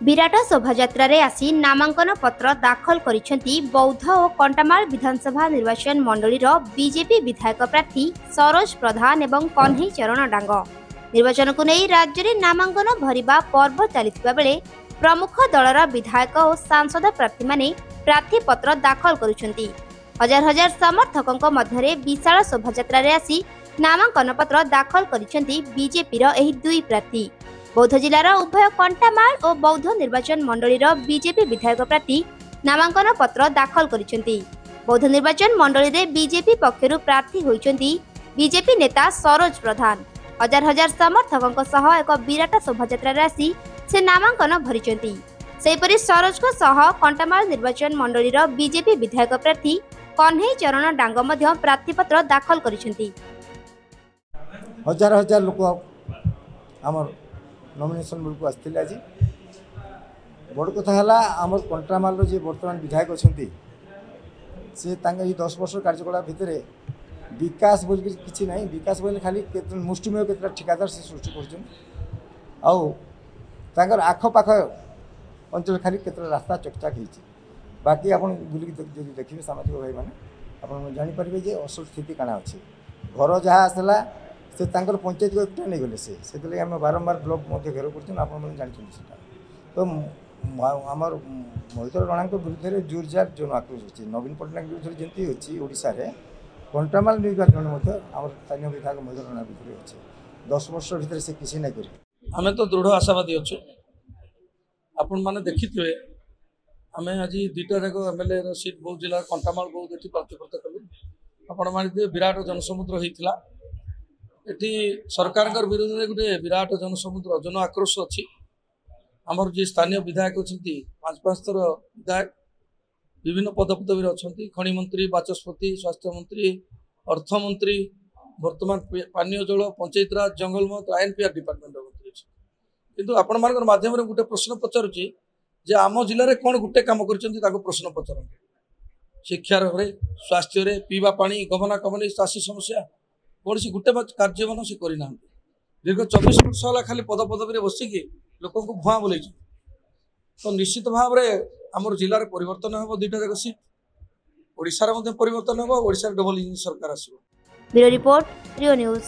विराट शोभायात्रा रे आसी नामांकन पत्र दाखल करिसेंती बौद्ध और कंटामाल विधानसभा निर्वाचन मंडलीर बीजेपी विधायक प्रार्थी सरोज प्रधान एवं कन्हई चरण डांग। निर्वाचन को नहीं राज्य में नामांकन भरिबा पर्व चलिथिबा बेले प्रमुख दलर विधायक और सांसद प्रार्थी माने प्रार्थी पत्र दाखल करुछंती। हजार हजार समर्थकों मध्य विशाल शोभायात्रा रे आसी नामांकन पत्र दाखल करिसेंती बीजेपी एही दुई प्रार्थी। बौद्ध जिलार उभय कंटामाल और बौद्ध निर्वाचन मंडलीर बीजेपी विधायक प्रार्थी नामांकन पत्र दाखल करिसेंती। बौद्ध निर्वाचन मंडली रे बीजेपी पक्षरु प्रार्थी होइचंती बीजेपी नेता सरोज प्रधान। हजार हजार समर्थकों सह एक विराट शोभायात्रा रे आसी से नामांकन भरिचंती। सेपरि सरोज को सह कंटामाल निर्वाचन मंडलीर बीजेपी विधायक प्रार्थी कन्हई चरण डांग मध्य प्रार्थीपत्र दाखल करिसेंती। हजार हजार लोक आमर नॉमिनेशन बेलू आसते आज बड़ कथा है आमर कंटामाल जी बर्तमान विधायक अच्छा से 10 वर्ष कार्यकला भितर विकास बोल कि ना विकास बोले खाली मुष्टिमेय केतटा ठिकादार से सृष्टि कर आखपाख अंचल खाली केतटा रास्ता चकचाक होती बाकी आप देखिए सामाजिक भाई मैंने आप जापर जे असल स्थिति काना अच्छे घर जहाँ आसला से पंचायत को एकटा नहीं गले से आम बारंबार ब्लॉक घेर कर जानते तो आमर महीधर राणा विरुद्ध में जोरजार जन आक्रोश अच्छे नवीन पट्टनायक विरुद्ध जमी अच्छी ओडिशा रे कंटामाल निर्वाचन आम स्थानीय विधायक महीधर राणा विरुद्ध अच्छे 10 वर्ष भीतर से किसी नहीं कर आम तो दृढ़ आशावादी अच्छे आपण मैंने देखिए आम आज 2टा जाक एमएलए सीट बौद्ध जिला कंटामाल बौद्ध ये प्रार्थीपत्र कलु आपण मानी विराट जनसमुद्र होता ये सरकार विरोध में गोटे विराट जनसमुद्र जन आक्रोश अच्छी आमर जी स्थानीय विधायक अच्छा 5 थर विधायक विभिन्न पदपदवी अच्छा खनि मंत्री बाचस्पति स्वास्थ्य मंत्री अर्थमंत्री वर्तमान पानीय जल पंचायतराज जंगल मत आईएनपीआर डिपार्टमेंट मंत्री अच्छे किंतु आपण मान माध्यम गोटे प्रश्न पचारुची जे आम जिले में कौन गोटे कम कर प्रश्न पचार शिक्षार स्वास्थ्य पीवा पानी गमनागमन चाषी समस्या कौन सी गोटे कार्यमान से करना दीर्घ 24 वर्ष है खाली पदपदवी बसिकी लोक भुआ बुले तो निश्चित भाव में आमर जिले में परिवर्तन हो 2टा जाक सीट ओडिशा रे परिवर्तन हो ओडिशा डबल इंजिन सरकार आसो। ब्यूरो रिपोर्ट रियो न्यूज।